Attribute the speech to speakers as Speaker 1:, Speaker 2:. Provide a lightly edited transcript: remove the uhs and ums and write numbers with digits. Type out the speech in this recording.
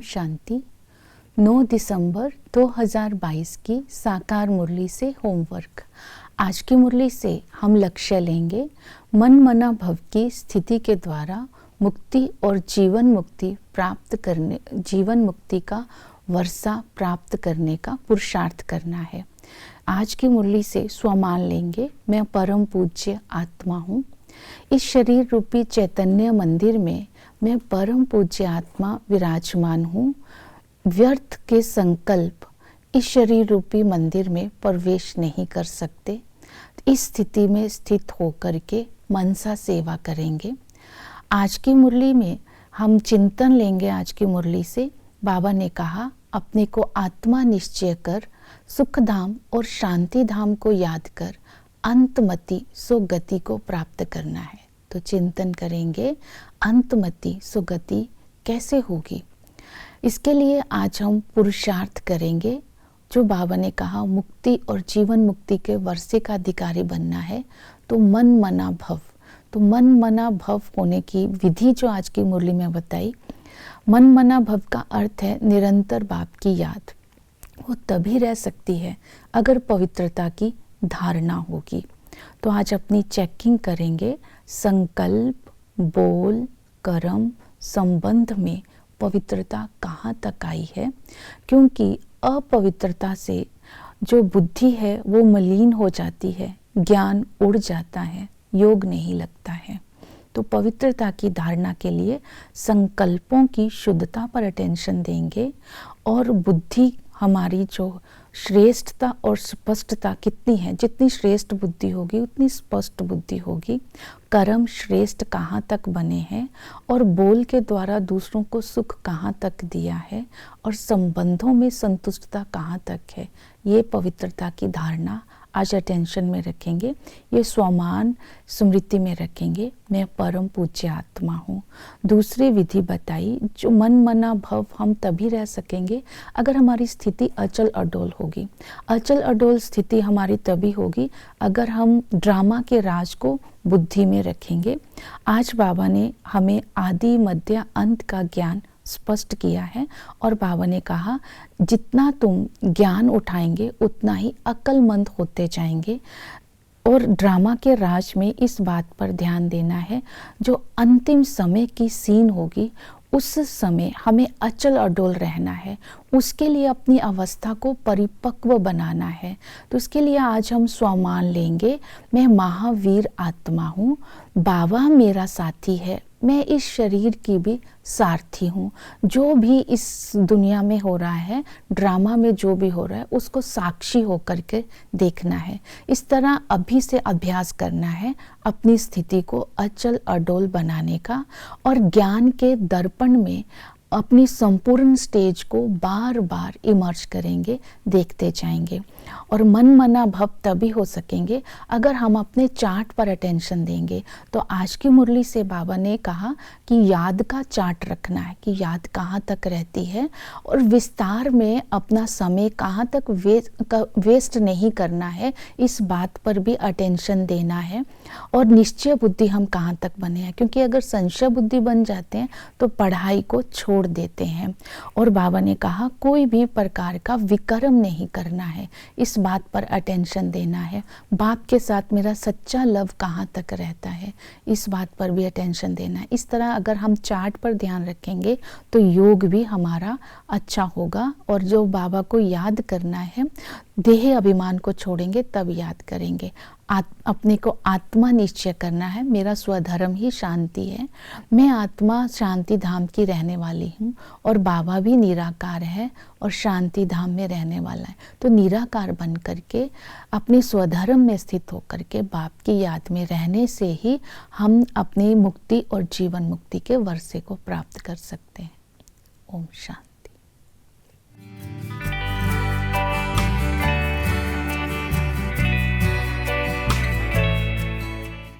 Speaker 1: शांति। 9 दिसंबर 2022 की साकार मुरली से होमवर्क। आज की मुरली से हम लक्ष्य लेंगे मन मना भव की स्थिति के द्वारा मुक्ति और जीवन मुक्ति का वर्षा प्राप्त करने का पुरुषार्थ करना है। आज की मुरली से स्वमान लेंगे, मैं परम पूज्य आत्मा हूँ। इस शरीर रूपी चैतन्य मंदिर में मैं परम पूज्य आत्मा विराजमान हूँ। व्यर्थ के संकल्प इस शरीर रूपी मंदिर में प्रवेश नहीं कर सकते। इस स्थिति में स्थित होकर के मनसा सेवा करेंगे। आज की मुरली में हम चिंतन लेंगे। आज की मुरली से बाबा ने कहा, अपने को आत्मा निश्चय कर, सुख धाम और शांति धाम को याद कर, अंतमति सुगति को प्राप्त करना है। तो चिंतन करेंगे अंतमति सुगति कैसे होगी। इसके लिए आज हम पुरुषार्थ करेंगे। जो बाबा ने कहा मुक्ति और जीवन मुक्ति के वर्षे का अधिकारी बनना है, तो मन मना भव। तो मन मना भव होने की विधि जो आज की मुरली में बताई। मन मना भव का अर्थ है निरंतर बाप की याद। वो तभी रह सकती है अगर पवित्रता की धारणा होगी। तो आज अपनी चेकिंग करेंगे। संकल्प, बोल, कर्म, संबंध में पवित्रता कहाँ तक आई है, क्योंकि अपवित्रता से जो बुद्धि है वो मलिन हो जाती है, ज्ञान उड़ जाता है, योग नहीं लगता है। तो पवित्रता की धारणा के लिए संकल्पों की शुद्धता पर अटेंशन देंगे और बुद्धि हमारी जो श्रेष्ठता और स्पष्टता कितनी है, जितनी श्रेष्ठ बुद्धि होगी उतनी स्पष्ट बुद्धि होगी। कर्म श्रेष्ठ कहाँ तक बने हैं और बोल के द्वारा दूसरों को सुख कहाँ तक दिया है और संबंधों में संतुष्टता कहाँ तक है, ये पवित्रता की धारणा आज अटेंशन में रखेंगे। ये स्वमान स्मृति में रखेंगे, मैं परम पूज्य आत्मा हूँ। दूसरी विधि बताई, जो मन मना भव हम तभी रह सकेंगे अगर हमारी स्थिति अचल अडोल होगी। अचल अडोल स्थिति हमारी तभी होगी अगर हम ड्रामा के राज को बुद्धि में रखेंगे। आज बाबा ने हमें आदि मध्य अंत का ज्ञान स्पष्ट किया है और बाबा ने कहा जितना तुम ज्ञान उठाएंगे उतना ही अक्लमंद होते जाएंगे। और ड्रामा के राज में इस बात पर ध्यान देना है, जो अंतिम समय की सीन होगी उस समय हमें अचल अडोल रहना है। उसके लिए अपनी अवस्था को परिपक्व बनाना है। तो इसके लिए आज हम स्वमान लेंगे, मैं महावीर आत्मा हूँ, बाबा मेरा साथी है, मैं इस शरीर की भी सारथी हूँ। जो भी इस दुनिया में हो रहा है, ड्रामा में जो भी हो रहा है, उसको साक्षी होकर के देखना है। इस तरह अभी से अभ्यास करना है अपनी स्थिति को अचल अडोल बनाने का और ज्ञान के दर्पण में अपनी संपूर्ण स्टेज को बार बार इमर्ज करेंगे, देखते जाएंगे। और मन मना भव तभी हो सकेंगे अगर हम अपने चार्ट पर अटेंशन देंगे। तो आज की मुरली से बाबा ने कहा कि याद का चार्ट रखना है कि याद कहाँ तक रहती है और विस्तार में अपना समय कहाँ तक वेस्ट नहीं करना है, इस बात पर भी अटेंशन देना है। और निश्चय बुद्धि हम कहाँ तक बने हैं, क्योंकि अगर संशय बुद्धि बन जाते हैं तो पढ़ाई को छोड़ देते हैं। और बाबा ने कहा कोई भी प्रकार का विकर्म नहीं करना है, इस बात पर अटेंशन देना है। बाप के साथ मेरा सच्चा लव कहाँ तक रहता है, इस बात पर भी अटेंशन देना है। इस तरह अगर हम चार्ट पर ध्यान रखेंगे तो योग भी हमारा अच्छा होगा। और जो बाबा को याद करना है, देह अभिमान को छोड़ेंगे तब याद करेंगे। अपने को आत्मा निश्चय करना है, मेरा स्वधर्म ही शांति है, मैं आत्मा शांति धाम की रहने वाली हूँ और बाबा भी निराकार है और शांति धाम में रहने वाला है। तो निराकार बन करके अपने स्वधर्म में स्थित होकर के बाप की याद में रहने से ही हम अपनी मुक्ति और जीवन मुक्ति के वर्षे को प्राप्त कर सकते हैं। ओम शांति।